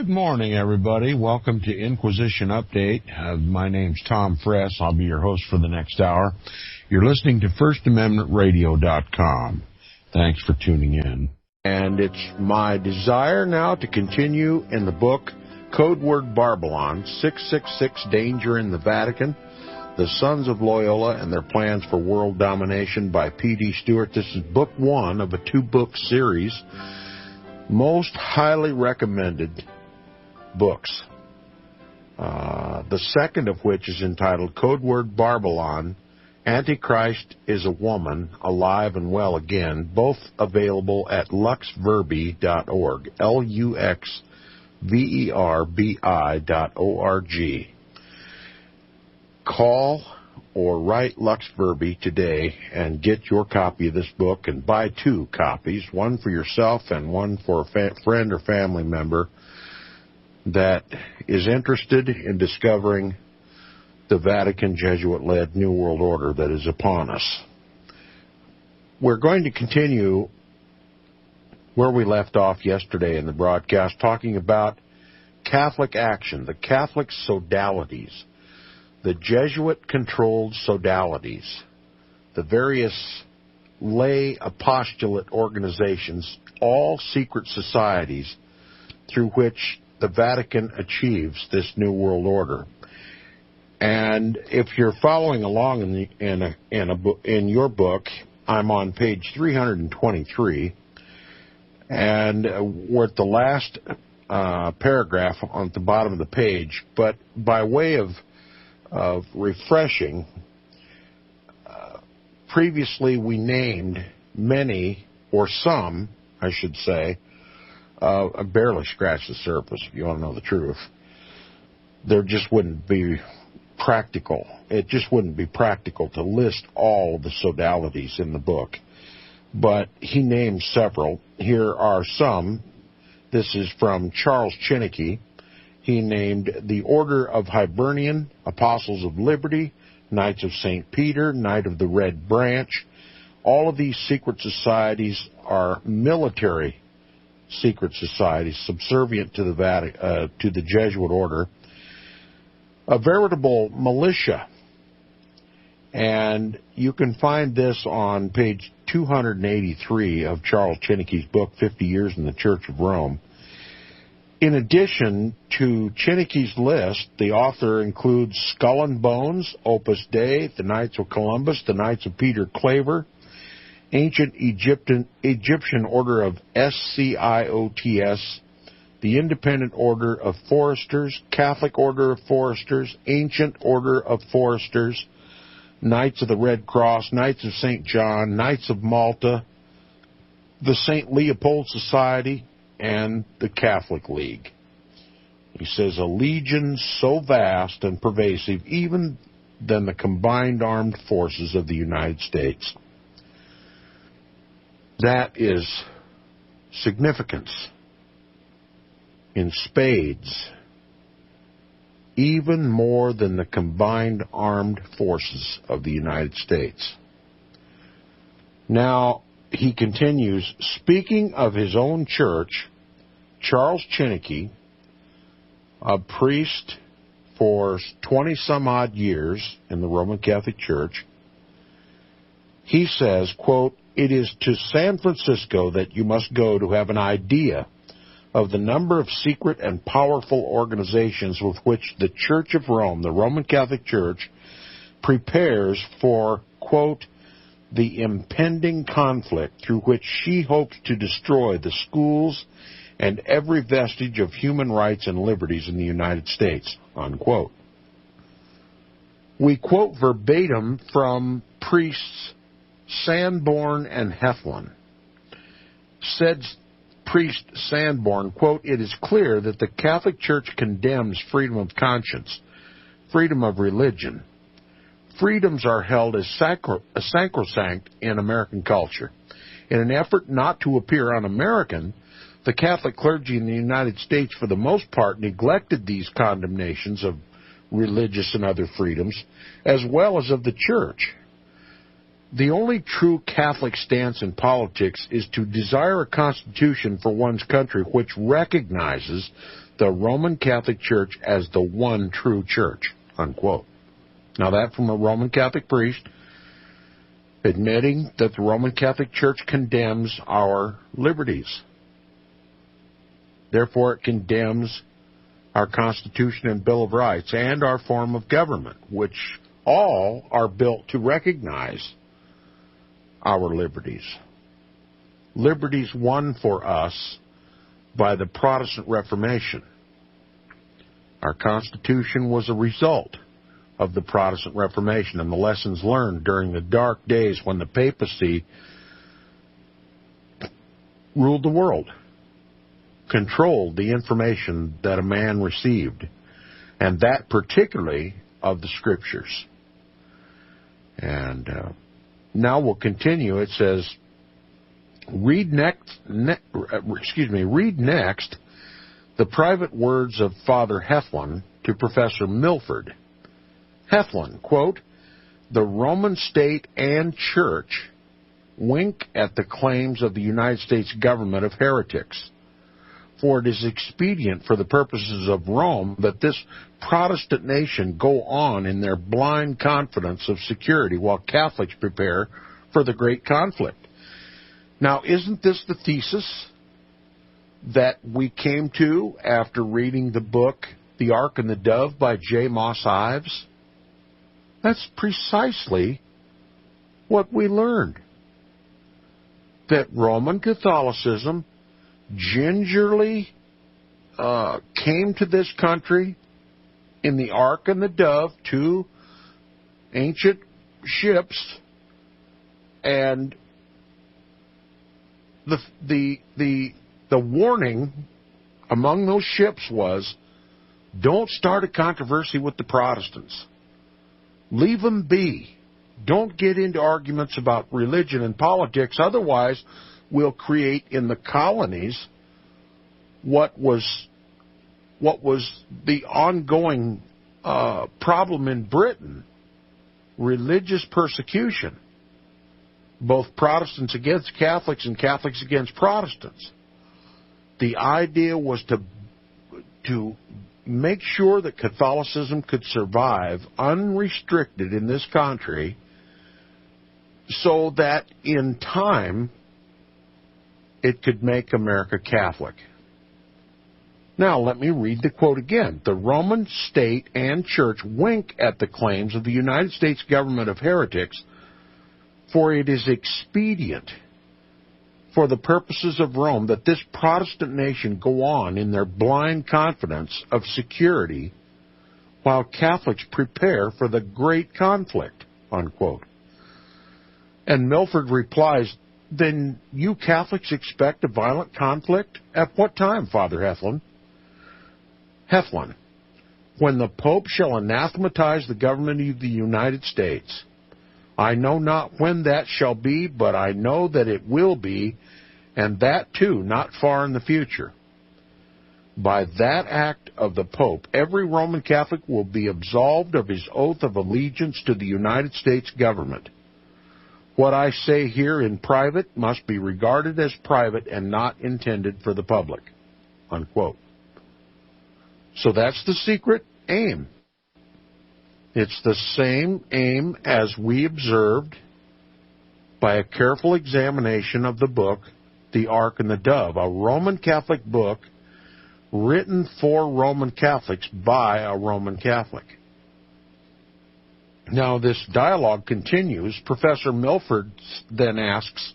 Good morning, everybody. Welcome to Inquisition Update. My name's Tom Fress. I'll be your host for the next hour. You're listening to FirstAmendmentRadio.com. Thanks for tuning in. And it's my desire now to continue in the book Code Word Barbelon, 666 Danger in the Vatican, The Sons of Loyola and Their Plans for World Domination by P.D. Stewart. This is book one of a two-book series. Most highly recommended books. The second of which is entitled Code Word Barbelon, Antichrist is a Woman, Alive and Well Again, both available at luxverbi.org, luxverbi.org. Call or write Lux Verbi today and get your copy of this book, and buy two copies, one for yourself and one for a friend or family member that is interested in discovering the Vatican Jesuit-led New World Order that is upon us. We're going to continue where we left off yesterday in the broadcast, talking about Catholic action, the Catholic sodalities, the Jesuit-controlled sodalities, the various lay apostolate organizations, all secret societies through which the Vatican achieves this New World Order. And if you're following along in your book, I'm on page 323, and we're at the last paragraph on the bottom of the page. But by way of refreshing, previously we named many, or some, I should say, I barely scratched the surface, if you want to know the truth. There just wouldn't be practical. It just wouldn't be practical to list all the sodalities in the book. But he named several. Here are some. This is from Charles Chinnicky. He named the Order of Hibernian, Apostles of Liberty, Knights of St. Peter, Knight of the Red Branch. All of these secret societies are military secret societies subservient to the Jesuit order. A veritable militia. And you can find this on page 283 of Charles Chinnicky's book, 50 Years in the Church of Rome. In addition to Chinnicky's list, the author includes Skull and Bones, Opus Dei, the Knights of Columbus, the Knights of Peter Claver, Ancient Egyptian Order of SCIOTS, the Independent Order of Foresters, Catholic Order of Foresters, Ancient Order of Foresters, Knights of the Red Cross, Knights of St. John, Knights of Malta, the St. Leopold Society, and the Catholic League. He says a legion so vast and pervasive even than the combined armed forces of the United States. That is significance in spades, even more than the combined armed forces of the United States. Now, he continues, speaking of his own church, Charles Chinnicky, a priest for 20-some-odd years in the Roman Catholic Church, he says, quote, "It is to San Francisco that you must go to have an idea of the number of secret and powerful organizations with which the Church of Rome, the Roman Catholic Church, prepares for, quote, the impending conflict through which she hopes to destroy the schools and every vestige of human rights and liberties in the United States," unquote. We quote verbatim from priests Sanborn and Heflin. Said priest Sanborn, quote, "It is clear that the Catholic Church condemns freedom of conscience, freedom of religion. Freedoms are held as sacrosanct in American culture. In an effort not to appear un-American, the Catholic clergy in the United States, for the most part, neglected these condemnations of religious and other freedoms, as well as of the Church. The only true Catholic stance in politics is to desire a constitution for one's country which recognizes the Roman Catholic Church as the one true church, unquote. Now that from a Roman Catholic priest admitting that the Roman Catholic Church condemns our liberties. Therefore, it condemns our Constitution and Bill of Rights and our form of government, which all are built to recognize our liberties. Liberties won for us by the Protestant Reformation. Our Constitution was a result of the Protestant Reformation and the lessons learned during the dark days when the papacy ruled the world, controlled the information that a man received, and that particularly of the Scriptures. And now we'll continue. It says, read next the private words of Father Heflin to Professor Milford. Heflin, quote, the Roman state and church wink at the claims of the United States government of heretics. For it is expedient for the purposes of Rome that this Protestant nation go on in their blind confidence of security while Catholics prepare for the great conflict. Now, isn't this the thesis that we came to after reading the book The Ark and the Dove by J. Moss Ives? That's precisely what we learned. That Roman Catholicism gingerly came to this country in the Ark and the Dove, two ancient ships, and the warning among those ships was, don't start a controversy with the Protestants. Leave them be. Don't get into arguments about religion and politics, otherwise we'll create in the colonies what was the ongoing problem in Britain, religious persecution, both Protestants against Catholics and Catholics against Protestants. The idea was to make sure that Catholicism could survive unrestricted in this country so that in time it could make America Catholic. Now, let me read the quote again. The Roman state and church wink at the claims of the United States government of heretics, for it is expedient for the purposes of Rome that this Protestant nation go on in their blind confidence of security while Catholics prepare for the great conflict, unquote. And Milford replies, then you Catholics expect a violent conflict? At what time, Father Heflin? Heflin, when the Pope shall anathematize the government of the United States. I know not when that shall be, but I know that it will be, and that too not far in the future. By that act of the Pope, every Roman Catholic will be absolved of his oath of allegiance to the United States government. What I say here in private must be regarded as private and not intended for the public, unquote. So that's the secret aim. It's the same aim as we observed by a careful examination of the book, The Ark and the Dove, a Roman Catholic book written for Roman Catholics by a Roman Catholic. Now, this dialogue continues. Professor Milford then asks,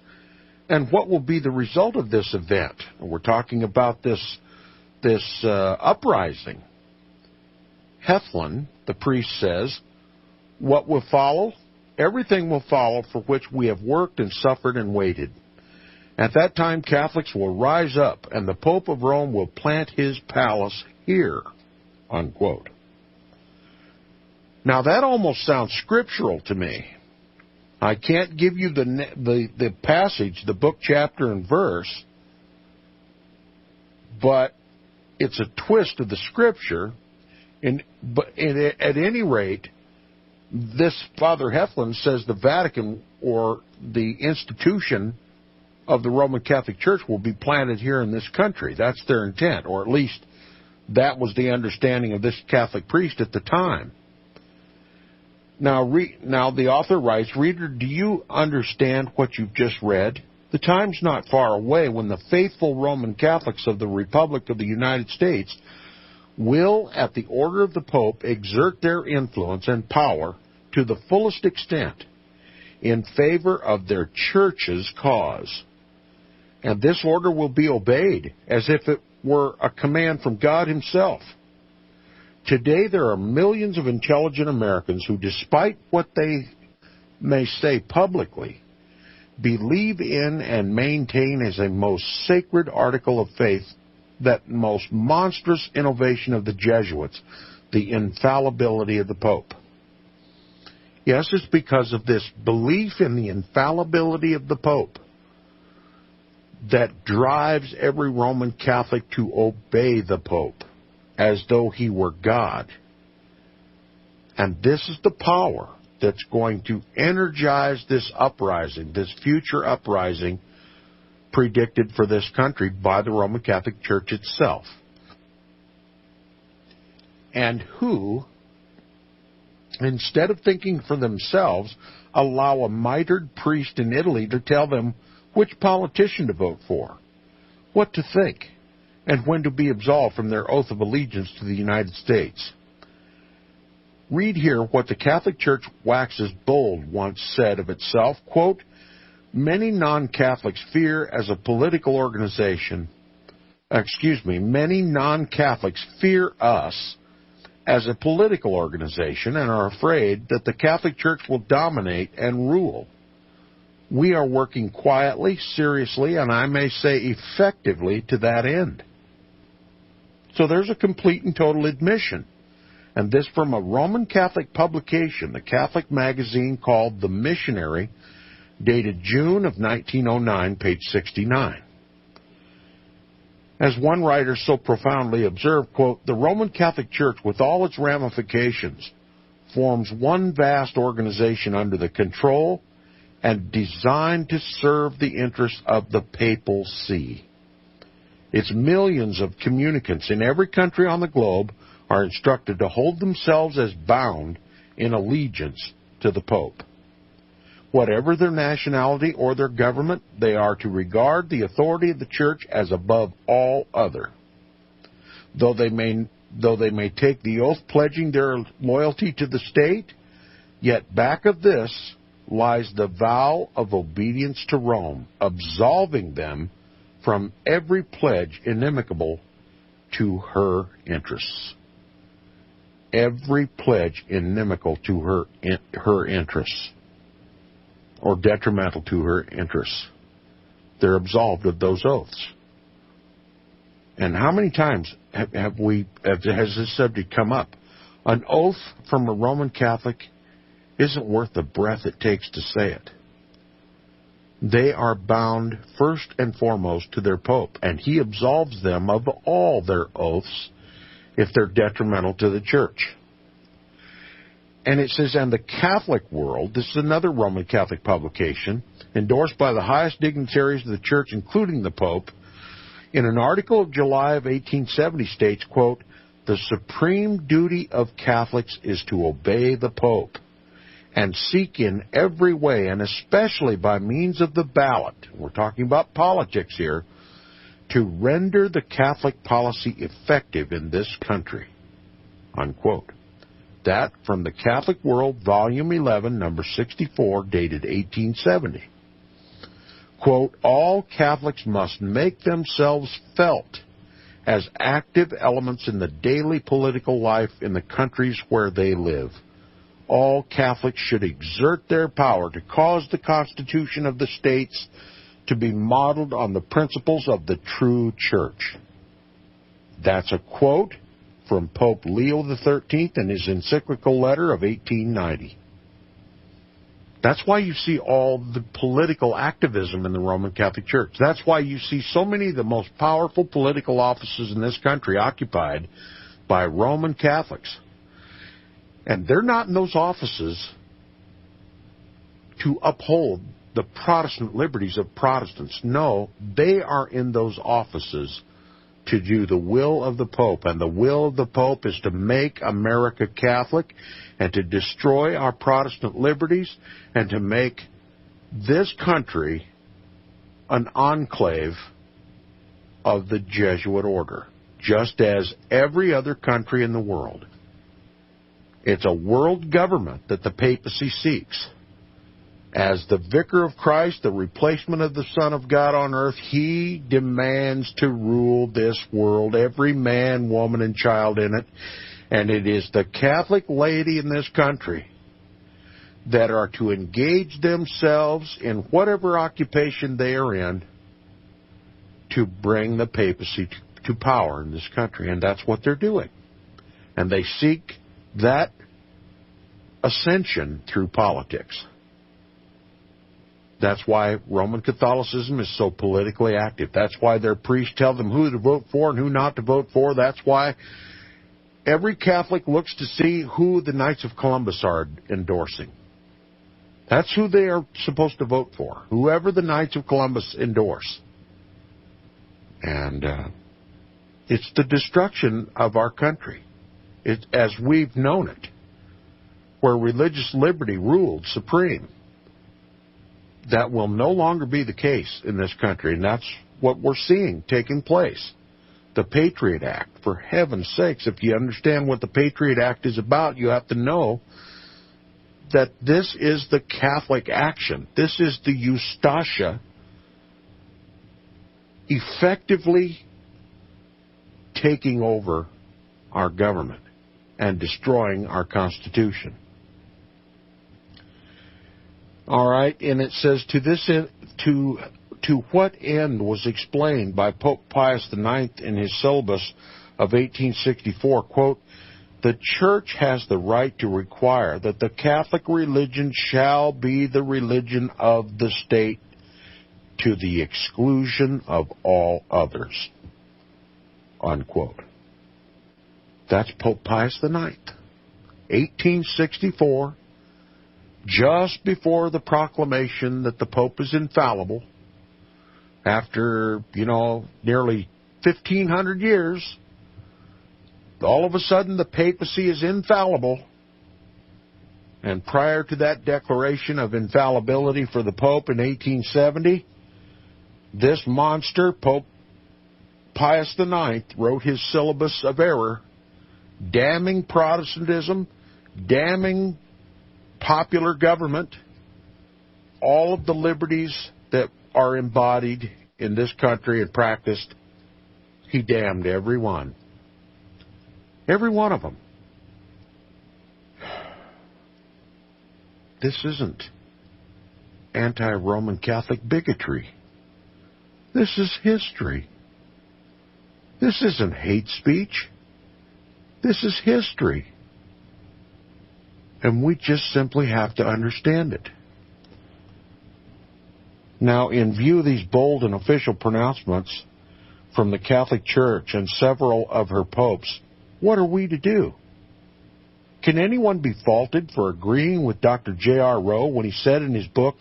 and what will be the result of this event? We're talking about this uprising. Heflin, the priest, says, what will follow? Everything will follow for which we have worked and suffered and waited. At that time, Catholics will rise up, and the Pope of Rome will plant his palace here, unquote. Now, that almost sounds scriptural to me. I can't give you the passage, the book, chapter, and verse, but it's a twist of the Scripture. But at any rate, this Father Heflin says the Vatican, or the institution of the Roman Catholic Church, will be planted here in this country. That's their intent, or at least That was the understanding of this Catholic priest at the time. Now the author writes, "Reader, do you understand what you've just read? The time's not far away when the faithful Roman Catholics of the Republic of the United States will, at the order of the Pope, exert their influence and power to the fullest extent in favor of their church's cause. And this order will be obeyed as if it were a command from God himself. Today there are millions of intelligent Americans who, despite what they may say publicly, believe in and maintain as a most sacred article of faith that most monstrous innovation of the Jesuits, the infallibility of the Pope." Yes, it's because of this belief in the infallibility of the Pope that drives every Roman Catholic to obey the Pope as though he were God. And this is the power that's going to energize this uprising, this future uprising predicted for this country by the Roman Catholic Church itself. And who, instead of thinking for themselves, allow a mitred priest in Italy to tell them which politician to vote for, what to think, and when to be absolved from their oath of allegiance to the United States. Read here what the Catholic Church waxes bold once said of itself, quote, many non-Catholics fear us as a political organization and are afraid that the Catholic Church will dominate and rule. We are working quietly, seriously, and I may say effectively to that end. So there's a complete and total admission. And this from a Roman Catholic publication, the Catholic magazine called The Missionary, dated June of 1909, page 69. As one writer so profoundly observed, quote, the Roman Catholic Church, with all its ramifications, forms one vast organization under the control and designed to serve the interests of the Papal See. Its millions of communicants in every country on the globe are instructed to hold themselves as bound in allegiance to the Pope. Whatever their nationality or their government, they are to regard the authority of the Church as above all other. Though they may take the oath pledging their loyalty to the state, yet back of this lies the vow of obedience to Rome, absolving them from every pledge inimical to her interests. Every pledge inimical to her interests, or detrimental to her interests. They're absolved of those oaths. And how many times has this subject come up? An oath from a Roman Catholic isn't worth the breath it takes to say it. They are bound first and foremost to their Pope, and he absolves them of all their oaths if they're detrimental to the Church. And it says, and the Catholic world, this is another Roman Catholic publication, endorsed by the highest dignitaries of the Church, including the Pope, in an article of July of 1870 states, quote, the supreme duty of Catholics is to obey the Pope and seek in every way, and especially by means of the ballot, we're talking about politics here, to render the Catholic policy effective in this country, unquote. That from the Catholic World, Volume 11, number 64, dated 1870. Quote, all Catholics must make themselves felt as active elements in the daily political life in the countries where they live. All Catholics should exert their power to cause the Constitution of the states to be modeled on the principles of the true Church. That's a quote from Pope Leo XIII in his encyclical letter of 1890. That's why you see all the political activism in the Roman Catholic Church. That's why you see so many of the most powerful political offices in this country occupied by Roman Catholics. And they're not in those offices to uphold the Protestant liberties of Protestants. No, they are in those offices to do the will of the Pope. And the will of the Pope is to make America Catholic and to destroy our Protestant liberties and to make this country an enclave of the Jesuit order, just as every other country in the world. It's a world government that the papacy seeks. As the vicar of Christ, the replacement of the Son of God on earth, he demands to rule this world, every man, woman, and child in it. And it is the Catholic laity in this country that are to engage themselves in whatever occupation they are in to bring the papacy to power in this country. And that's what they're doing. And they seek that ascension through politics. That's why Roman Catholicism is so politically active. That's why their priests tell them who to vote for and who not to vote for. That's why every Catholic looks to see who the Knights of Columbus are endorsing. That's who they are supposed to vote for, whoever the Knights of Columbus endorse. And it's the destruction of our country, as we've known it, where religious liberty ruled supreme. That will no longer be the case in this country, and that's what we're seeing taking place. The Patriot Act, for heaven's sakes, if you understand what the Patriot Act is about, you have to know that this is the Catholic action. This is the Eustacia effectively taking over our government and destroying our Constitution. All right, and it says, to this end, to what end was explained by Pope Pius IX in his syllabus of 1864, quote, the Church has the right to require that the Catholic religion shall be the religion of the state to the exclusion of all others, unquote. That's Pope Pius IX, 1864, just before the proclamation that the Pope is infallible. After, nearly 1,500 years, all of a sudden the papacy is infallible. And prior to that declaration of infallibility for the Pope in 1870, this monster, Pope Pius IX, wrote his syllabus of error, damning Protestantism, damning popular government, all of the liberties that are embodied in this country and practiced. He damned every one. Every one of them. This isn't anti-Roman Catholic bigotry. This is history. This isn't hate speech. This is history. And we just simply have to understand it. Now, in view of these bold and official pronouncements from the Catholic Church and several of her popes, what are we to do? Can anyone be faulted for agreeing with Dr. J.R. Rowe when he said in his book,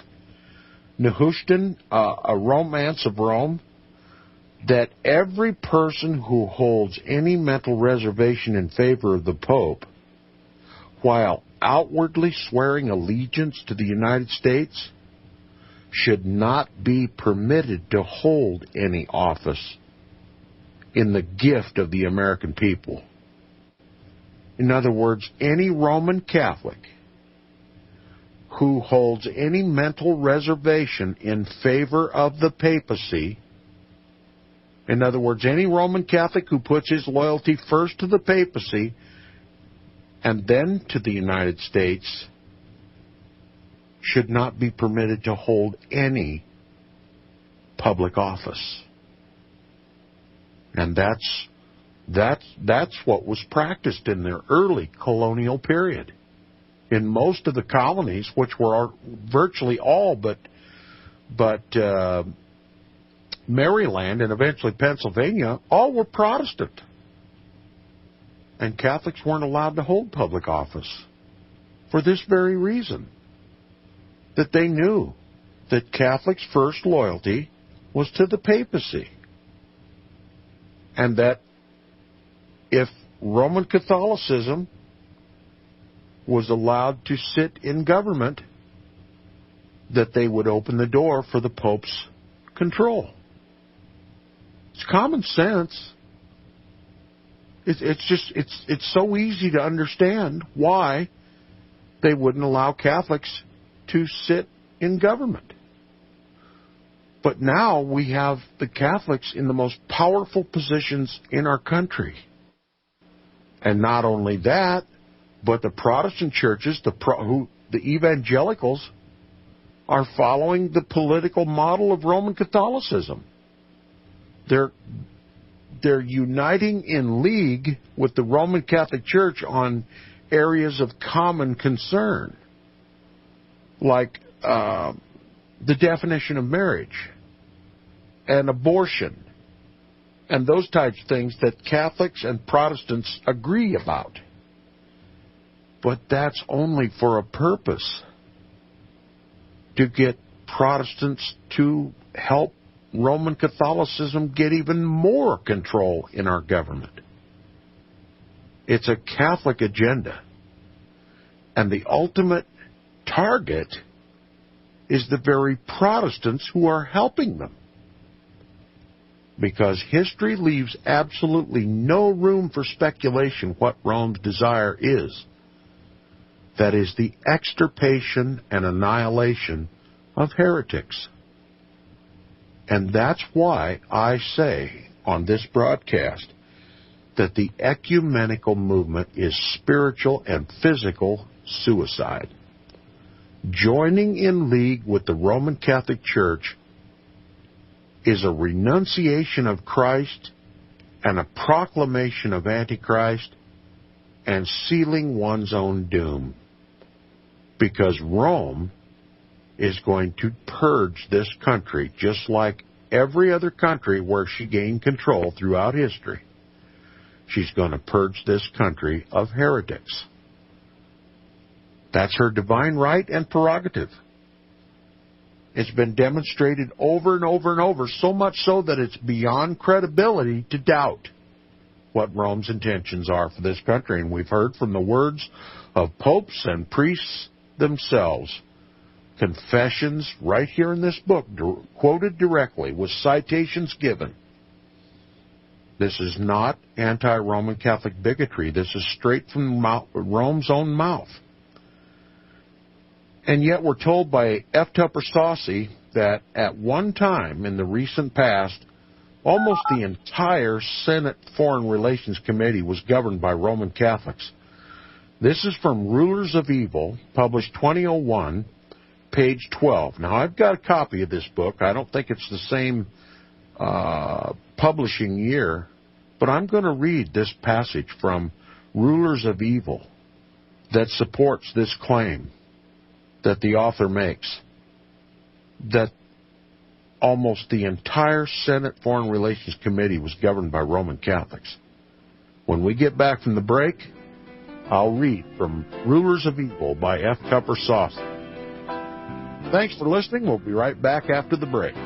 Nehushtan, A Romance of Rome, that every person who holds any mental reservation in favor of the Pope, while outwardly swearing allegiance to the United States, should not be permitted to hold any office in the gift of the American people. In other words, any Roman Catholic who holds any mental reservation in favor of the papacy, in other words, any Roman Catholic who puts his loyalty first to the papacy and then to the United States, should not be permitted to hold any public office. And that's what was practiced in the early colonial period. In most of the colonies, which were virtually all but Maryland and eventually Pennsylvania, all were Protestant. And Catholics weren't allowed to hold public office for this very reason, that they knew that Catholics' first loyalty was to the papacy. and that if Roman Catholicism was allowed to sit in government, that they would open the door for the Pope's control. It's common sense. It's so easy to understand why they wouldn't allow Catholics to sit in government. But now we have the Catholics in the most powerful positions in our country. And not only that, but the Protestant churches, the evangelicals, are following the political model of Roman Catholicism. They're uniting in league with the Roman Catholic Church on areas of common concern, like the definition of marriage and abortion and those types of things that Catholics and Protestants agree about. But that's only for a purpose: to get Protestants to help Roman Catholicism get even more control in our government. It's a Catholic agenda. And the ultimate target is the very Protestants who are helping them. Because history leaves absolutely no room for speculation what Rome's desire is. That is the extirpation and annihilation of heretics. And that's why I say on this broadcast that the ecumenical movement is spiritual and physical suicide. Joining in league with the Roman Catholic Church is a renunciation of Christ and a proclamation of Antichrist and sealing one's own doom. Because Rome is going to purge this country just like every other country where she gained control throughout history. She's going to purge this country of heretics. That's her divine right and prerogative. It's been demonstrated over and over and over, so much so that it's beyond credibility to doubt what Rome's intentions are for this country. And we've heard from the words of popes and priests themselves. Confessions right here in this book, quoted directly with citations given. This is not anti-Roman Catholic bigotry. This is straight from Rome's own mouth. And yet we're told by F. Tupper Saucy that at one time in the recent past, almost the entire Senate Foreign Relations Committee was governed by Roman Catholics. This is from Rulers of Evil, published 2001, page 12. Now, I've got a copy of this book. I don't think it's the same publishing year, but I'm going to read this passage from Rulers of Evil that supports this claim that the author makes, that almost the entire Senate Foreign Relations Committee was governed by Roman Catholics. When we get back from the break, I'll read from Rulers of Evil by F. Tupper Saucy. Thanks for listening. We'll be right back after the break.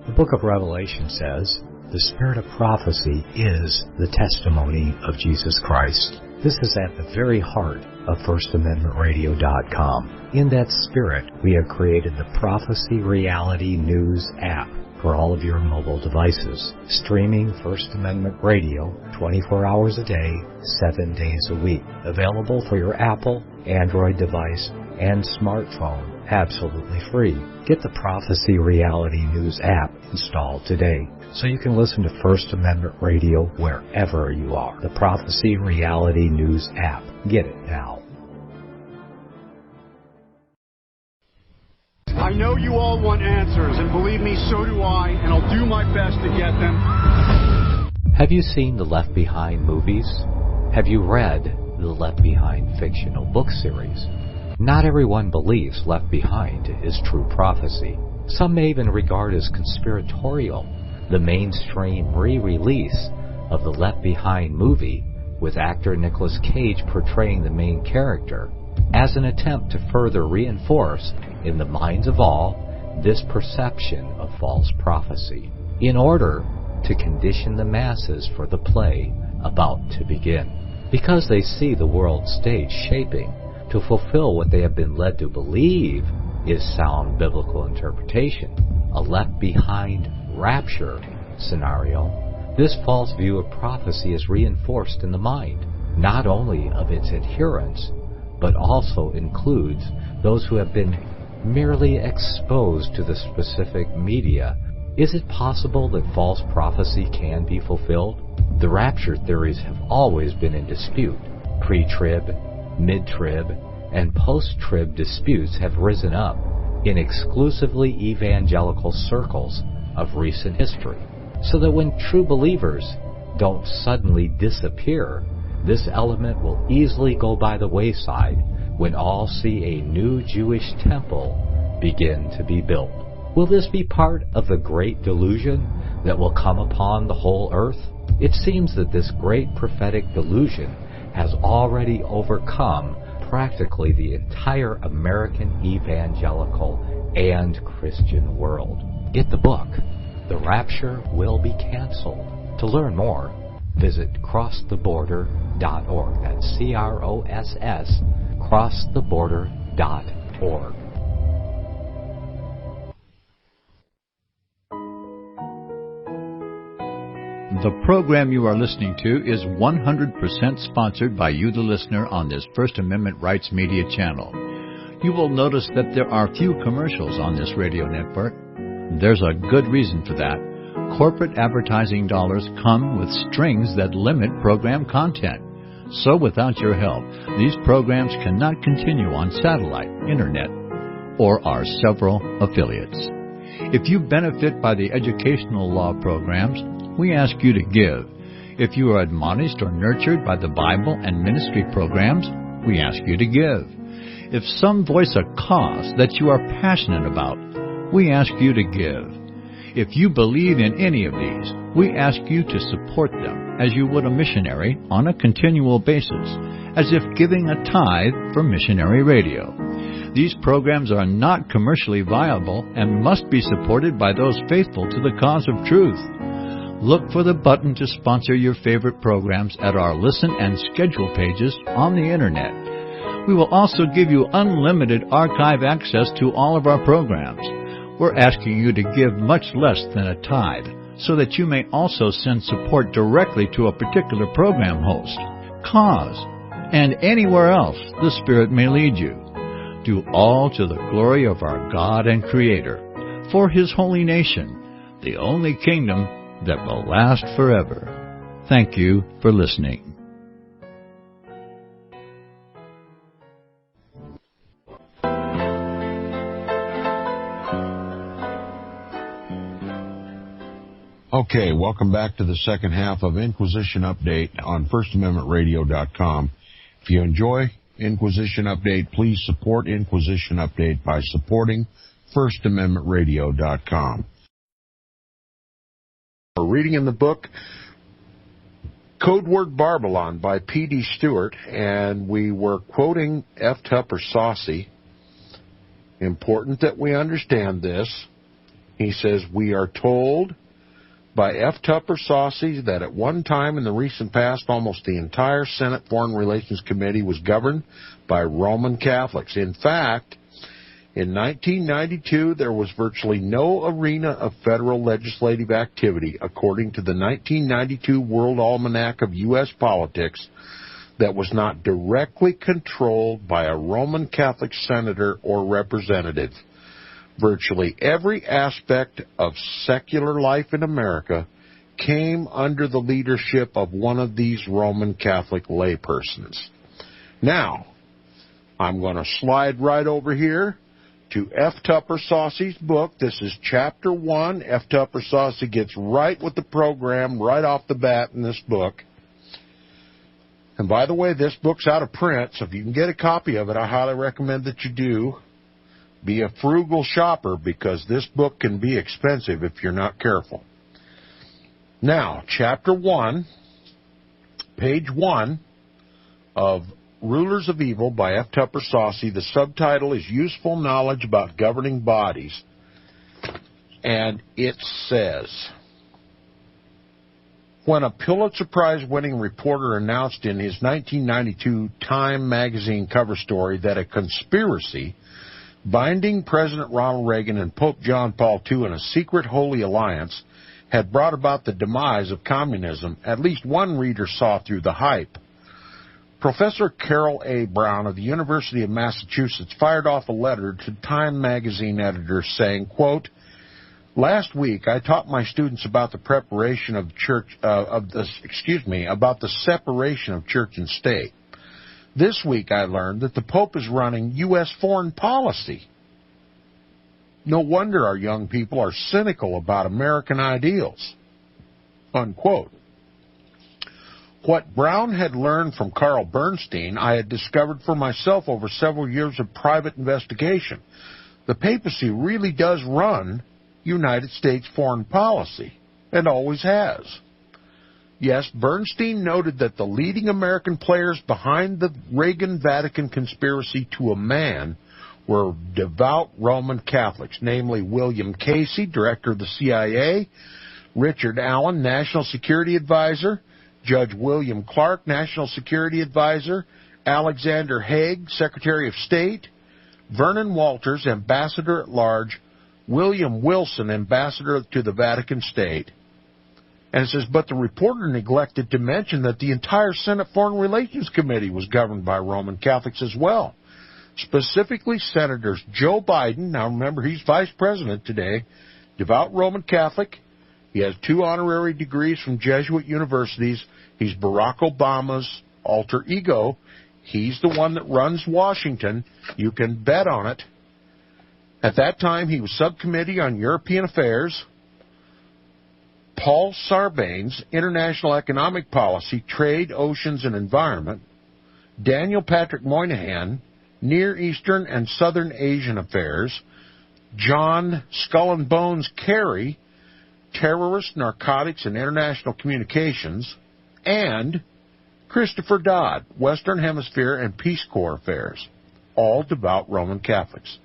The book of Revelation says, "The spirit of prophecy is the testimony of Jesus Christ." This is at the very heart of FirstAmendmentRadio.com. In that spirit, we have created the Prophecy Reality News app for all of your mobile devices, streaming First Amendment Radio 24 hours a day, 7 days a week. Available for your Apple, Android device, and smartphone, absolutely free. Get the Prophecy Reality News app installed today so you can listen to First Amendment Radio wherever you are. The Prophecy Reality News app. Get it now. I know you all want answers, and believe me, so do I, and I'll do my best to get them. Have you seen the Left Behind movies? Have you read the Left Behind fictional book series? Not everyone believes Left Behind is true prophecy. Some may even regard as conspiratorial the mainstream re-release of the Left Behind movie with actor Nicolas Cage portraying the main character as an attempt to further reinforce in the minds of all this perception of false prophecy, in order to condition the masses for the play about to begin. Because they see the world stage shaping to fulfill what they have been led to believe is sound biblical interpretation, a left behind rapture scenario, this false view of prophecy is reinforced in the mind, not only of its adherents, but also includes those who have been merely exposed to the specific media. Is it possible that false prophecy can be fulfilled? The rapture theories have always been in dispute. Pre-trib, mid-trib, and post-trib disputes have risen up in exclusively evangelical circles of recent history, so that when true believers don't suddenly disappear, this element will easily go by the wayside when all see a new Jewish temple begin to be built. Will this be part of the great delusion that will come upon the whole earth? It seems that this great prophetic delusion has already overcome practically the entire American evangelical and Christian world. Get the book, The Rapture Will Be Canceled. To learn more, visit crosstheborder.org. That's CROSS, crosstheborder.org. The program you are listening to is 100% sponsored by you, the listener, on this First Amendment Rights Media channel. You will notice that there are few commercials on this radio network. There's a good reason for that. Corporate advertising dollars come with strings that limit program content. So without your help, these programs cannot continue on satellite, internet, or our several affiliates. If you benefit by the educational law programs, we ask you to give. If you are admonished or nurtured by the Bible and ministry programs, we ask you to give. If some voice a cause that you are passionate about, we ask you to give. If you believe in any of these, we ask you to support them as you would a missionary on a continual basis, as if giving a tithe for missionary radio. These programs are not commercially viable and must be supported by those faithful to the cause of truth. Look for the button to sponsor your favorite programs at our listen and schedule pages on the Internet. We will also give you unlimited archive access to all of our programs. We're asking you to give much less than a tithe, so that you may also send support directly to a particular program host, cause, and anywhere else the Spirit may lead you. Do all to the glory of our God and Creator, for His holy nation, the only kingdom that will last forever. Thank you for listening. Okay, welcome back to the second half of Inquisition Update on FirstAmendmentRadio.com. If you enjoy Inquisition Update, please support Inquisition Update by supporting FirstAmendmentRadio.com. We're reading in the book Code Word Babylon by P.D. Stewart, and we were quoting F. Tupper Saucy. Important that we understand this. He says, we are told by F. Tupper Saucy that at one time in the recent past, almost the entire Senate Foreign Relations Committee was governed by Roman Catholics. In fact, in 1992, there was virtually no arena of federal legislative activity, according to the 1992 World Almanac of U.S. Politics, that was not directly controlled by a Roman Catholic senator or representative. Virtually every aspect of secular life in America came under the leadership of one of these Roman Catholic laypersons. Now, I'm going to slide right over here to F. Tupper Saucy's book. This is Chapter 1. F. Tupper Saucy gets right with the program right off the bat in this book. And by the way, this book's out of print, so if you can get a copy of it, I highly recommend that you do. Be a frugal shopper because this book can be expensive if you're not careful. Now, Chapter 1, page 1 of Rulers of Evil by F. Tupper Saucy. The subtitle is Useful Knowledge About Governing Bodies. And it says, when a Pulitzer Prize-winning reporter announced in his 1992 Time magazine cover story that a conspiracy binding President Ronald Reagan and Pope John Paul II in a secret holy alliance had brought about the demise of communism, at least one reader saw through the hype. Professor Carol A. Brown of the University of Massachusetts fired off a letter to Time magazine editors saying, quote, last week I taught my students about the preparation of about the separation of church and state. This week I learned that the Pope is running U.S. foreign policy. No wonder our young people are cynical about American ideals. Unquote. What Brown had learned from Carl Bernstein, I had discovered for myself over several years of private investigation. The papacy really does run United States foreign policy, and always has. Yes, Bernstein noted that the leading American players behind the Reagan-Vatican conspiracy to a man were devout Roman Catholics, namely William Casey, director of the CIA, Richard Allen, National Security Advisor, Judge William Clark, National Security Advisor, Alexander Haig, Secretary of State, Vernon Walters, Ambassador at Large, William Wilson, Ambassador to the Vatican State. And it says, but the reporter neglected to mention that the entire Senate Foreign Relations Committee was governed by Roman Catholics as well. Specifically, Senators Joe Biden, now remember he's vice president today, devout Roman Catholic. He has 2 honorary degrees from Jesuit universities. He's Barack Obama's alter ego. He's the one that runs Washington. You can bet on it. At that time, he was subcommittee on European affairs. Paul Sarbanes, International Economic Policy, Trade, Oceans, and Environment. Daniel Patrick Moynihan, Near Eastern and Southern Asian Affairs. John Skull and Bones Kerry, Terrorist, Narcotics, and International Communications. And Christopher Dodd, Western Hemisphere and Peace Corps Affairs. All devout Roman Catholics.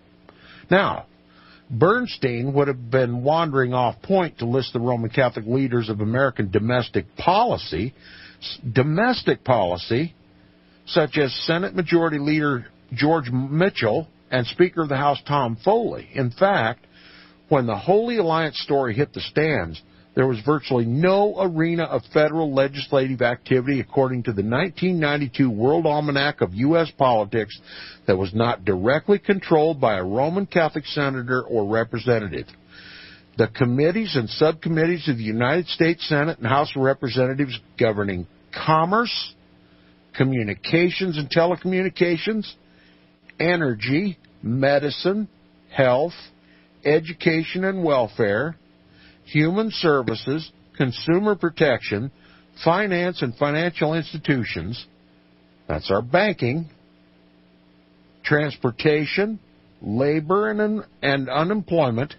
Now, Bernstein would have been wandering off point to list the Roman Catholic leaders of American domestic policy, such as Senate Majority Leader George Mitchell and Speaker of the House Tom Foley. In fact, when the Holy Alliance story hit the stands, there was virtually no arena of federal legislative activity, according to the 1992 World Almanac of U.S. Politics, that was not directly controlled by a Roman Catholic senator or representative. The committees and subcommittees of the United States Senate and House of Representatives governing commerce, communications and telecommunications, energy, medicine, health, education and welfare, human services, consumer protection, finance and financial institutions, that's our banking, transportation, labor and unemployment,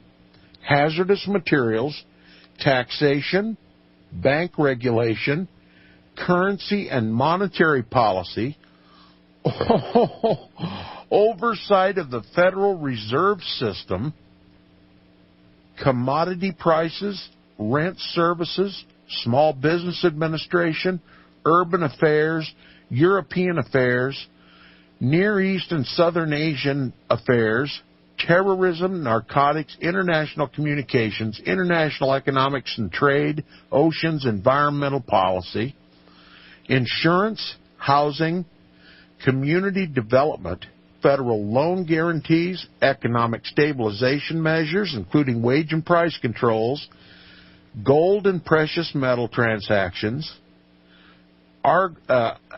hazardous materials, taxation, bank regulation, currency and monetary policy, oversight of the Federal Reserve System, commodity prices, rent services, small business administration, urban affairs, European affairs, Near East and Southern Asian affairs, terrorism, narcotics, international communications, international economics and trade, oceans, environmental policy, insurance, housing, community development, federal loan guarantees, economic stabilization measures, including wage and price controls, gold and precious metal transactions,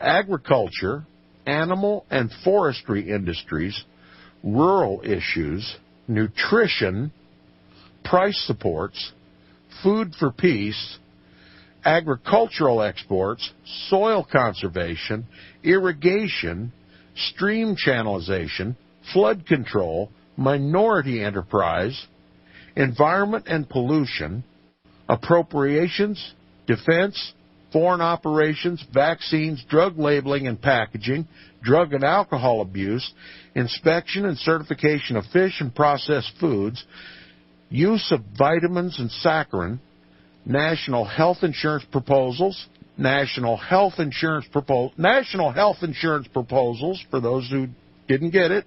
agriculture, animal and forestry industries, rural issues, nutrition, price supports, food for peace, agricultural exports, soil conservation, irrigation, stream channelization, flood control, minority enterprise, environment and pollution, appropriations, defense, foreign operations, vaccines, drug labeling and packaging, drug and alcohol abuse, inspection and certification of fish and processed foods, use of vitamins and saccharin, national health insurance proposals, national health insurance proposals for those who didn't get it,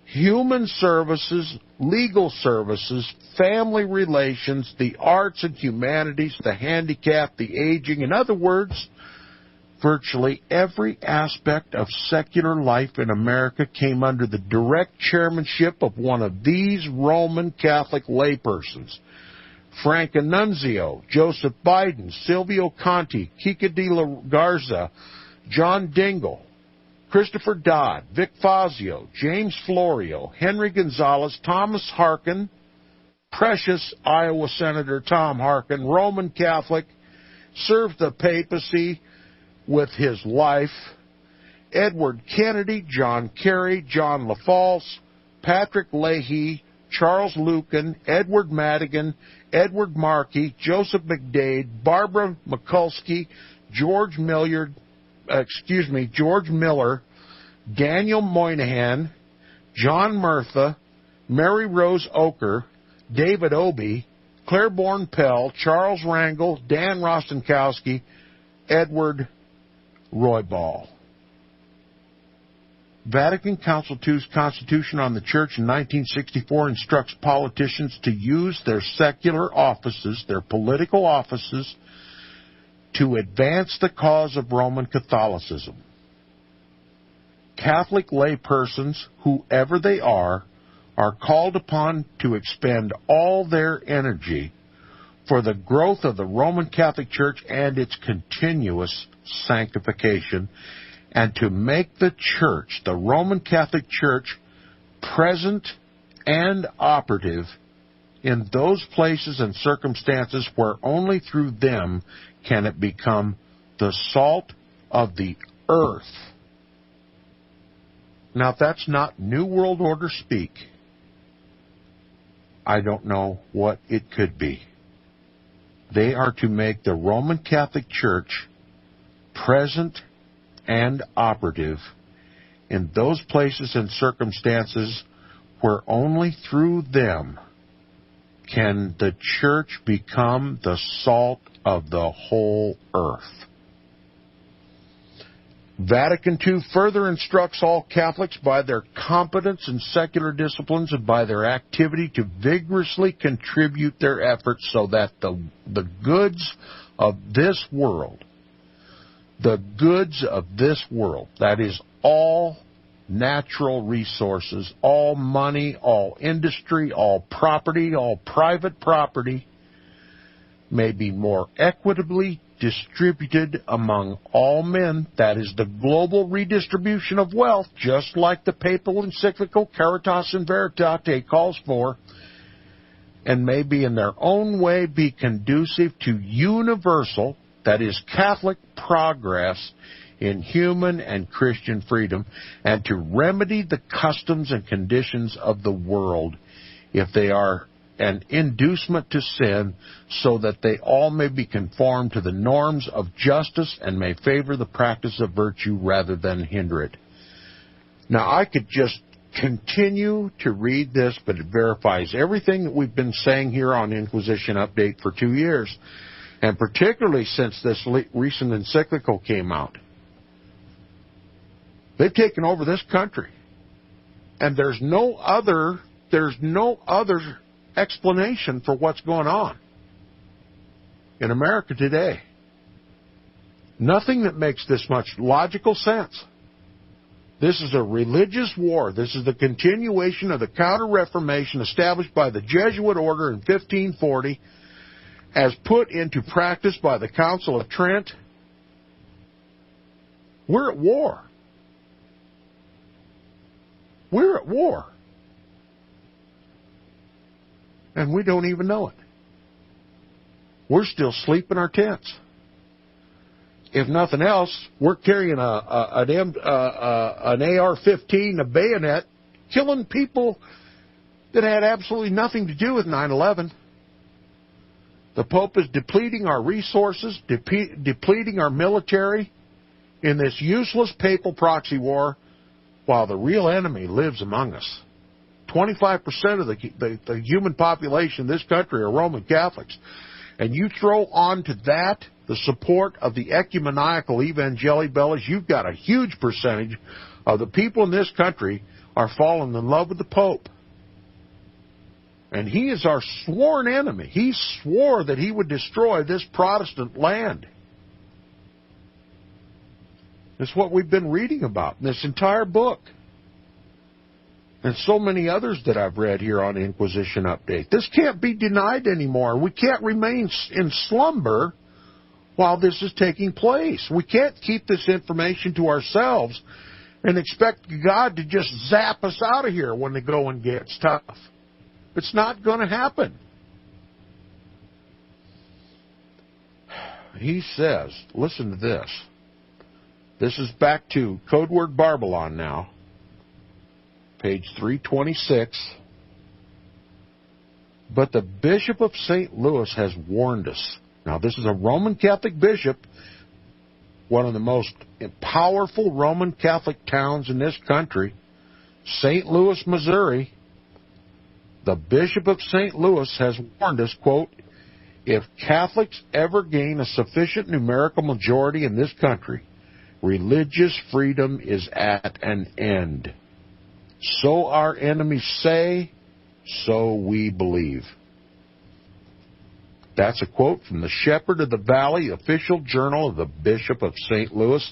human services, legal services, family relations, the arts and humanities, the handicapped, the aging. In other words, virtually every aspect of secular life in America came under the direct chairmanship of one of these Roman Catholic laypersons. Frank Annunzio, Joseph Biden, Silvio Conti, Kika de la Garza, John Dingell, Christopher Dodd, Vic Fazio, James Florio, Henry Gonzalez, Thomas Harkin, precious Iowa Senator Tom Harkin, Roman Catholic, served the papacy with his life, Edward Kennedy, John Kerry, John LaFalce, Patrick Leahy, Charles Lucan, Edward Madigan, Edward Markey, Joseph McDade, Barbara Mikulski, George Miller, Daniel Moynihan, John Murtha, Mary Rose Oker, David Obey, Claiborne Pell, Charles Rangel, Dan Rostenkowski, Edward Roybal. Vatican Council II's Constitution on the Church in 1964 instructs politicians to use their secular offices, their political offices, to advance the cause of Roman Catholicism. Catholic laypersons, whoever they are called upon to expend all their energy for the growth of the Roman Catholic Church and its continuous sanctification, and to make the Church, the Roman Catholic Church, present and operative in those places and circumstances where only through them can it become the salt of the earth. Now, if that's not New World Order speak, I don't know what it could be. They are to make the Roman Catholic Church present and operative in those places and circumstances where only through them can the Church become the salt of the whole earth. Vatican II further instructs all Catholics by their competence in secular disciplines and by their activity to vigorously contribute their efforts so that the goods of this world, that is all natural resources, all money, all industry, all property, all private property, may be more equitably distributed among all men. That is the global redistribution of wealth, just like the papal encyclical Caritas in Veritate calls for, and may be in their own way be conducive to universal, that is Catholic progress in human and Christian freedom, and to remedy the customs and conditions of the world if they are an inducement to sin, so that they all may be conformed to the norms of justice and may favor the practice of virtue rather than hinder it. Now, I could just continue to read this, but it verifies everything that we've been saying here on Inquisition Update for 2 years, and particularly since this recent encyclical came out. They've taken over this country, and there's no other explanation for what's going on in America today. Nothing that makes this much logical sense. This is a religious war. This is the continuation of the Counter-Reformation established by the Jesuit order in 1540, as put into practice by the Council of Trent. We're at war. We're at war. And we don't even know it. We're still asleep in our tents. If nothing else, we're carrying an AR-15, a bayonet, killing people that had absolutely nothing to do with 9/11. The Pope is depleting our resources, depleting our military in this useless papal proxy war, while the real enemy lives among us. 25% of the human population in this country are Roman Catholics. And you throw onto that the support of the ecumenical evangelibellas, you've got a huge percentage of the people in this country are falling in love with the Pope. And he is our sworn enemy. He swore that he would destroy this Protestant land. That's what we've been reading about in this entire book. And so many others that I've read here on Inquisition Update. This can't be denied anymore. We can't remain in slumber while this is taking place. We can't keep this information to ourselves and expect God to just zap us out of here when the going gets tough. It's not going to happen. He says, listen to this. This is back to Code Word Babylon now. Page 326. But the Bishop of St. Louis has warned us. Now, this is a Roman Catholic bishop, one of the most powerful Roman Catholic towns in this country, St. Louis, Missouri. The Bishop of St. Louis has warned us, quote, if Catholics ever gain a sufficient numerical majority in this country, religious freedom is at an end. So our enemies say, so we believe. That's a quote from the Shepherd of the Valley official journal of the Bishop of St. Louis,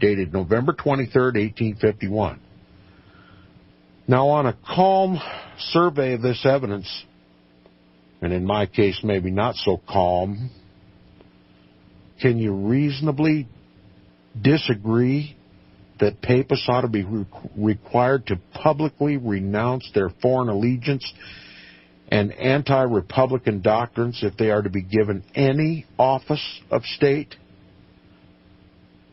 dated November 23rd, 1851. Now, on a calm survey of this evidence, and in my case maybe not so calm, can you reasonably disagree that papists ought to be required to publicly renounce their foreign allegiance and anti-republican doctrines if they are to be given any office of state?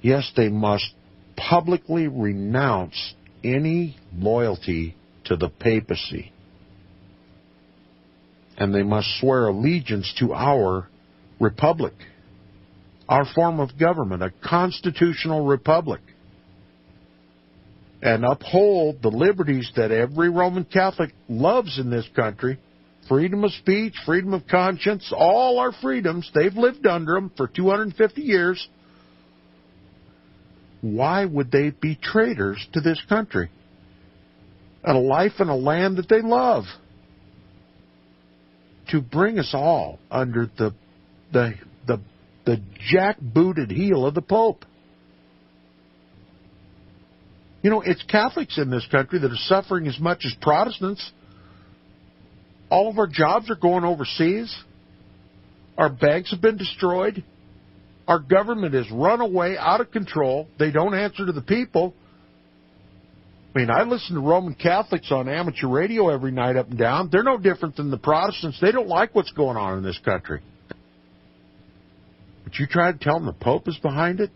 Yes, they must publicly renounce any loyalty to the papacy. And they must swear allegiance to our republic, our form of government, a constitutional republic, and uphold the liberties that every Roman Catholic loves in this country. Freedom of speech, freedom of conscience, all our freedoms. They've lived under them for 250 years. Why would they be traitors to this country? And a life and a land that they love. To bring us all under the jackbooted heel of the Pope. You know, it's Catholics in this country that are suffering as much as Protestants. All of our jobs are going overseas. Our banks have been destroyed. Our government is run away, out of control. They don't answer to the people. I mean, I listen to Roman Catholics on amateur radio every night up and down. They're no different than the Protestants. They don't like what's going on in this country. But you try to tell them the Pope is behind it?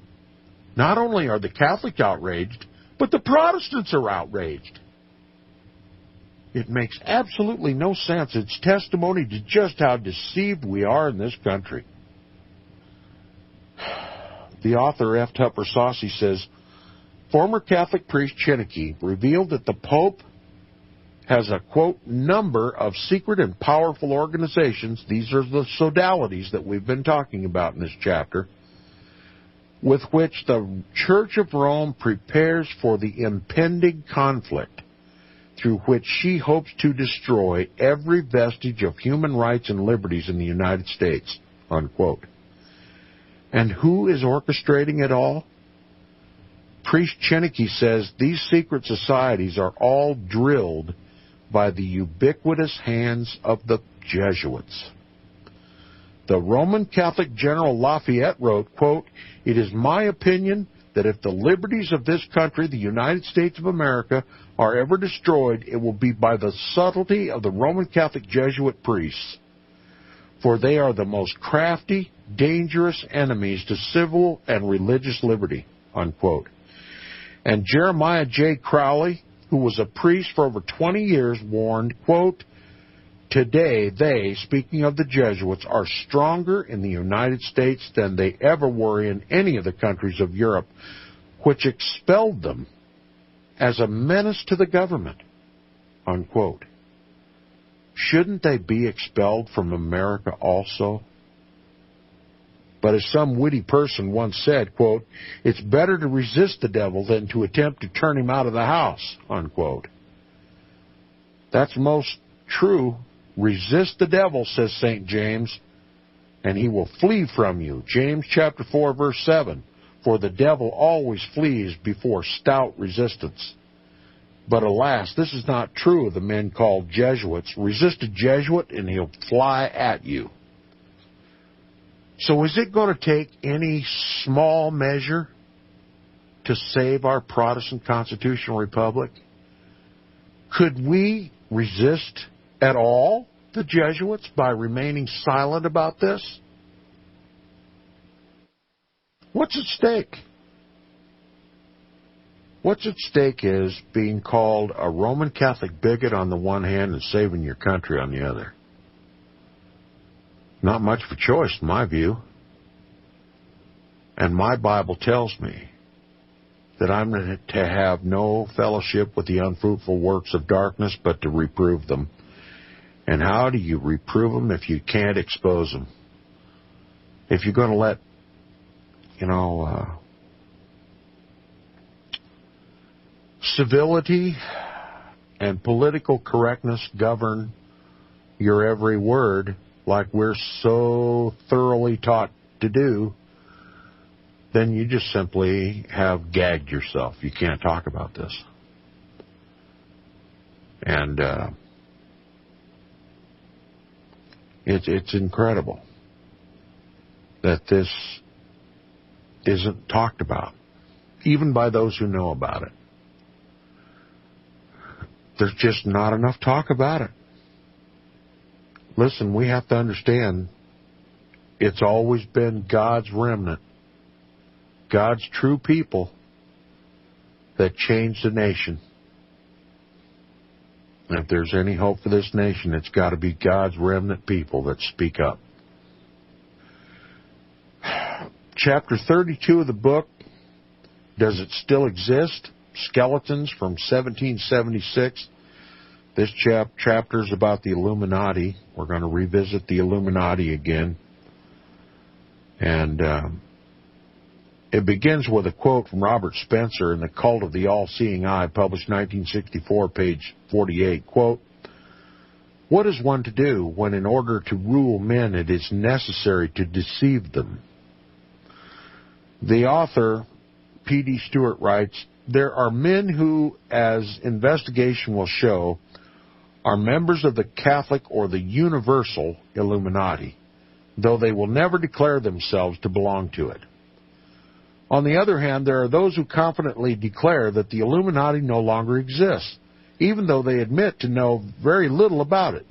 Not only are the Catholics outraged, but the Protestants are outraged. It makes absolutely no sense. It's testimony to just how deceived we are in this country. The author, F. Tupper Saucy, says, former Catholic priest Chinnicky revealed that the Pope has a, quote, number of secret and powerful organizations, these are the sodalities that we've been talking about in this chapter, with which the Church of Rome prepares for the impending conflict through which she hopes to destroy every vestige of human rights and liberties in the United States, unquote. And who is orchestrating it all? Priest Chinnicky says these secret societies are all drilled by the ubiquitous hands of the Jesuits. The Roman Catholic General Lafayette wrote, quote, it is my opinion that if the liberties of this country, the United States of America, are ever destroyed, it will be by the subtlety of the Roman Catholic Jesuit priests. For they are the most crafty, dangerous enemies to civil and religious liberty, unquote. And Jeremiah J. Crowley, who was a priest for over 20 years, warned, quote, "Today they," speaking of the Jesuits, "are stronger in the United States than they ever were in any of the countries of Europe, which expelled them as a menace to the government," unquote. Shouldn't they be expelled from America also? But as some witty person once said, quote, "It's better to resist the devil than to attempt to turn him out of the house," unquote. That's most true. Resist the devil, says St. James, and he will flee from you. James chapter 4, verse 7. For the devil always flees before stout resistance. But alas, this is not true of the men called Jesuits. Resist a Jesuit and he'll fly at you. So is it going to take any small measure to save our Protestant constitutional republic? Could we resist at all the Jesuits by remaining silent about this? What's at stake? What's at stake is being called a Roman Catholic bigot on the one hand and saving your country on the other. Not much of a choice, in my view. And my Bible tells me that I'm to have no fellowship with the unfruitful works of darkness, but to reprove them. And how do you reprove them if you can't expose them? If you're going to let, civility and political correctness govern your every word, like we're so thoroughly taught to do, then you just simply have gagged yourself. You can't talk about this. And it's incredible that this isn't talked about, even by those who know about it. There's just not enough talk about it. Listen, we have to understand it's always been God's remnant, God's true people that changed the nation. And if there's any hope for this nation, it's got to be God's remnant people that speak up. Chapter 32 of the book, Does It Still Exist? Skeletons from 1776. This chapter is about the Illuminati. We're going to revisit the Illuminati again. And it begins with a quote from Robert Spencer in The Cult of the All-Seeing Eye, published 1964, page 48. Quote, "What is one to do when in order to rule men it is necessary to deceive them?" The author, P.D. Stewart, writes, "There are men who, as investigation will show, are members of the Catholic or the Universal Illuminati, though they will never declare themselves to belong to it. On the other hand, there are those who confidently declare that the Illuminati no longer exists, even though they admit to know very little about it."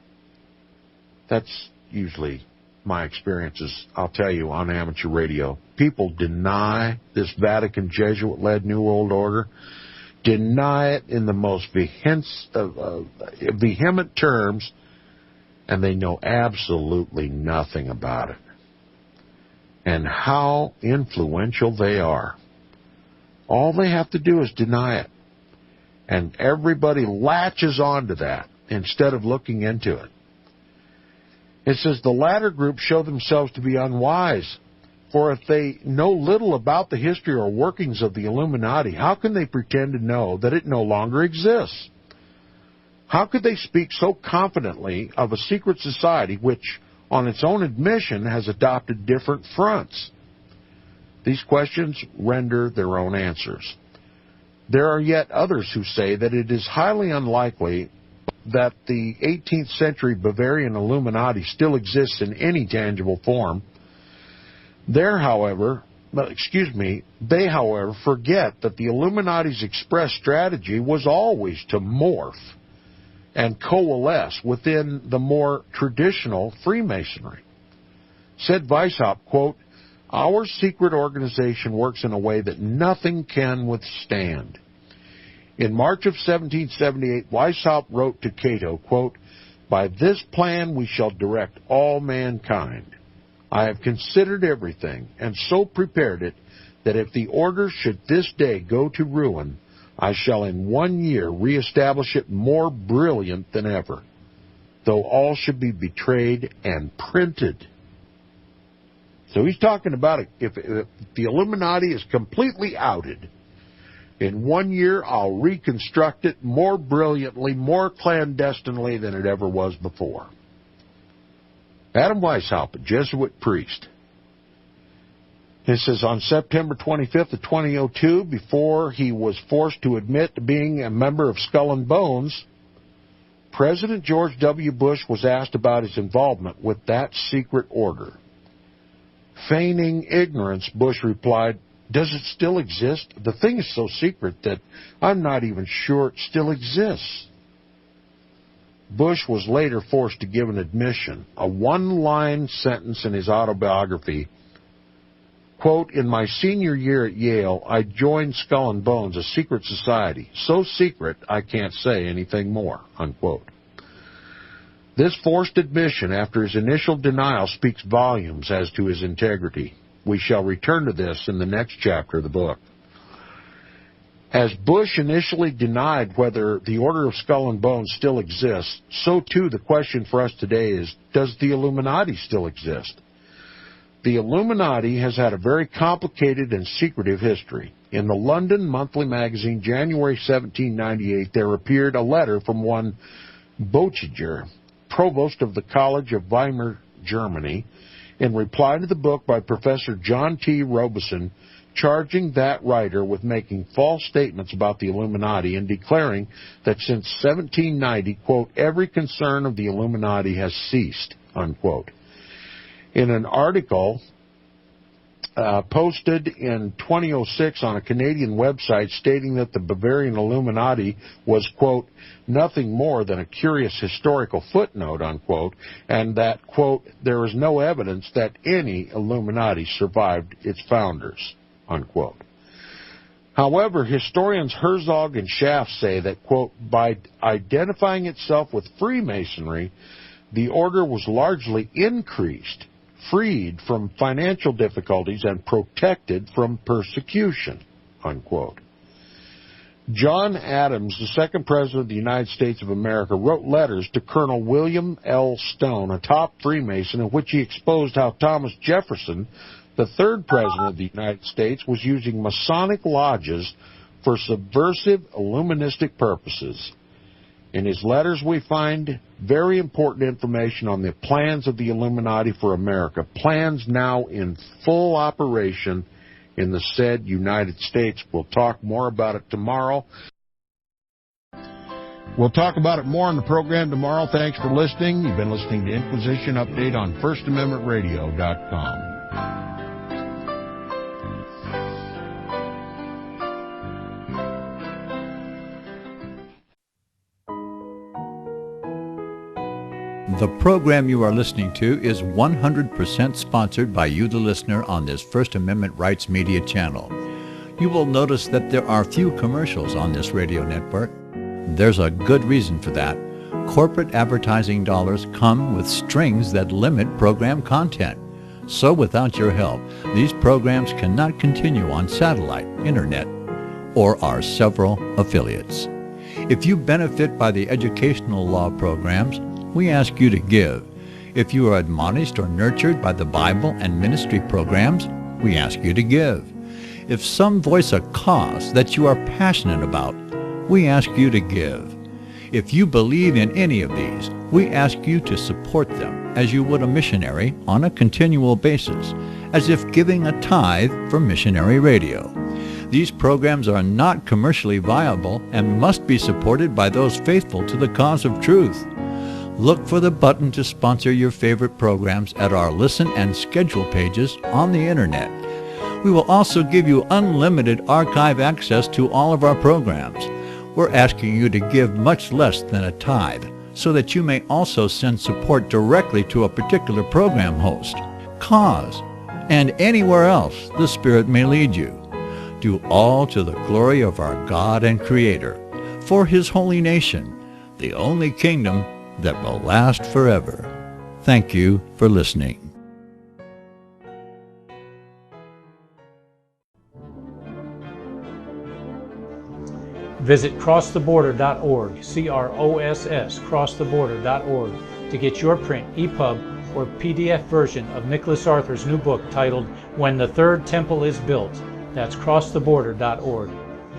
That's usually my experiences, I'll tell you, on amateur radio. People deny this Vatican Jesuit-led New World Order, deny it in the most vehement terms, and they know absolutely nothing about it. And how influential they are. All they have to do is deny it. And everybody latches onto that instead of looking into it. It says, "The latter group show themselves to be unwise, for if they know little about the history or workings of the Illuminati, how can they pretend to know that it no longer exists? How could they speak so confidently of a secret society which, on its own admission, has adopted different fronts? These questions render their own answers. There are yet others who say that it is highly unlikely that the 18th century Bavarian Illuminati still exists in any tangible form. They, however, forget that the Illuminati's express strategy was always to morph and coalesce within the more traditional Freemasonry." Said Weishaupt, quote, "Our secret organization works in a way that nothing can withstand. In March of 1778, Weishaupt wrote to Cato, quote, "By this plan we shall direct all mankind. I have considered everything, and so prepared it, that if the order should this day go to ruin, I shall in 1 year reestablish it more brilliant than ever, though all should be betrayed and printed." So he's talking about it. If the Illuminati is completely outed, in 1 year I'll reconstruct it more brilliantly, more clandestinely than it ever was before. Adam Weishaupt, a Jesuit priest. It says on September 25th of 2002, before he was forced to admit to being a member of Skull and Bones, President George W. Bush was asked about his involvement with that secret order. Feigning ignorance, Bush replied, "Does it still exist? The thing is so secret that I'm not even sure it still exists." Bush was later forced to give an admission, a one-line sentence in his autobiography, quote, "In my senior year at Yale, I joined Skull and Bones, a secret society. So secret, I can't say anything more," unquote. This forced admission after his initial denial speaks volumes as to his integrity. We shall return to this in the next chapter of the book. As Bush initially denied whether the Order of Skull and Bones still exists, so too the question for us today is, does the Illuminati still exist? The Illuminati has had a very complicated and secretive history. In the London Monthly Magazine, January 1798, there appeared a letter from one Bochiger, provost of the College of Weimar, Germany, in reply to the book by Professor John T. Robeson, charging that writer with making false statements about the Illuminati and declaring that since 1790, quote, "every concern of the Illuminati has ceased," unquote. In an article posted in 2006 on a Canadian website stating that the Bavarian Illuminati was, quote, "nothing more than a curious historical footnote," unquote, and that, quote, "there is no evidence that any Illuminati survived its founders," unquote. However, historians Herzog and Schaff say that, quote, "by identifying itself with Freemasonry, the order was largely increased, freed from financial difficulties, and protected from persecution," unquote. John Adams, the second president of the United States of America, wrote letters to Colonel William L. Stone, a top Freemason, in which he exposed how Thomas Jefferson, the third president of the United States, was using Masonic lodges for subversive Illuministic purposes. In his letters, we find very important information on the plans of the Illuminati for America, plans now in full operation in the said United States. We'll talk more about it tomorrow. We'll talk about it more on the program tomorrow. Thanks for listening. You've been listening to Inquisition Update on FirstAmendmentRadio.com. The program you are listening to is 100% sponsored by you, the listener, on this First Amendment Rights Media channel. You will notice that there are few commercials on this radio network. There's a good reason for that. Corporate advertising dollars come with strings that limit program content. So without your help, these programs cannot continue on satellite, internet, or our several affiliates. If you benefit by the educational law programs, we ask you to give. If you are admonished or nurtured by the Bible and ministry programs, we ask you to give. If some voice a cause that you are passionate about, we ask you to give. If you believe in any of these, we ask you to support them as you would a missionary on a continual basis, as if giving a tithe for missionary radio. These programs are not commercially viable and must be supported by those faithful to the cause of truth. Look for the button to sponsor your favorite programs at our listen and schedule pages on the internet. We will also give you unlimited archive access to all of our programs. We're asking you to give much less than a tithe so that you may also send support directly to a particular program host, cause, and anywhere else the Spirit may lead you. Do all to the glory of our God and Creator, for His holy nation, the only kingdom that will last forever. Thank you for listening. Visit crosstheborder.org, CROSS, crosstheborder.org, to get your print, EPUB, or PDF version of Nicholas Arthur's new book titled When the Third Temple is Built. That's crosstheborder.org.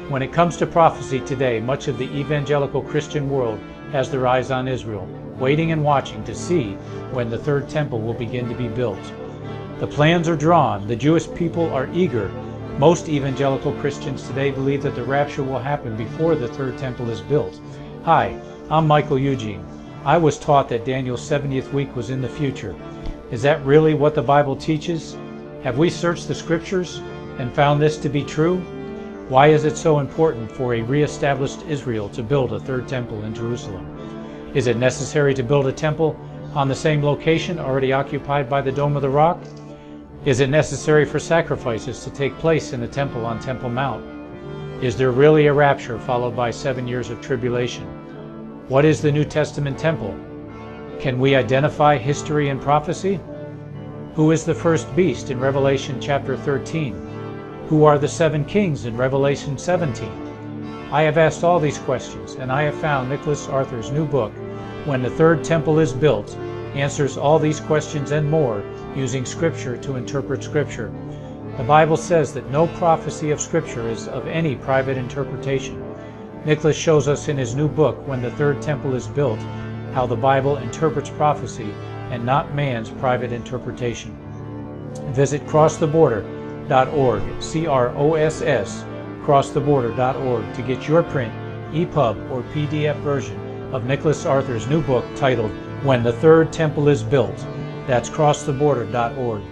When it comes to prophecy today, much of the evangelical Christian world has their eyes on Israel, waiting and watching to see when the third temple will begin to be built. The plans are drawn, the Jewish people are eager. Most evangelical Christians today believe that the rapture will happen before the third temple is built. Hi, I'm Michael Eugene. I was taught that Daniel's 70th week was in the future. Is that really what the Bible teaches? Have we searched the scriptures and found this to be true? Why is it so important for a re-established Israel to build a third temple in Jerusalem? Is it necessary to build a temple on the same location already occupied by the Dome of the Rock? Is it necessary for sacrifices to take place in the temple on Temple Mount? Is there really a rapture followed by 7 years of tribulation? What is the New Testament temple? Can we identify history and prophecy? Who is the first beast in Revelation chapter 13? Who are the 7 kings in Revelation 17? I have asked all these questions, and I have found Nicholas Arthur's new book, When the Third Temple is Built, answers all these questions and more using Scripture to interpret Scripture. The Bible says that no prophecy of Scripture is of any private interpretation. Nicholas shows us in his new book, When the Third Temple is Built, how the Bible interprets prophecy and not man's private interpretation. Visit crosstheborder.org, CROSS, crosstheborder.org, to get your print, EPUB, or PDF version of Nicholas Arthur's new book titled When the Third Temple is Built. That's crosstheborder.org.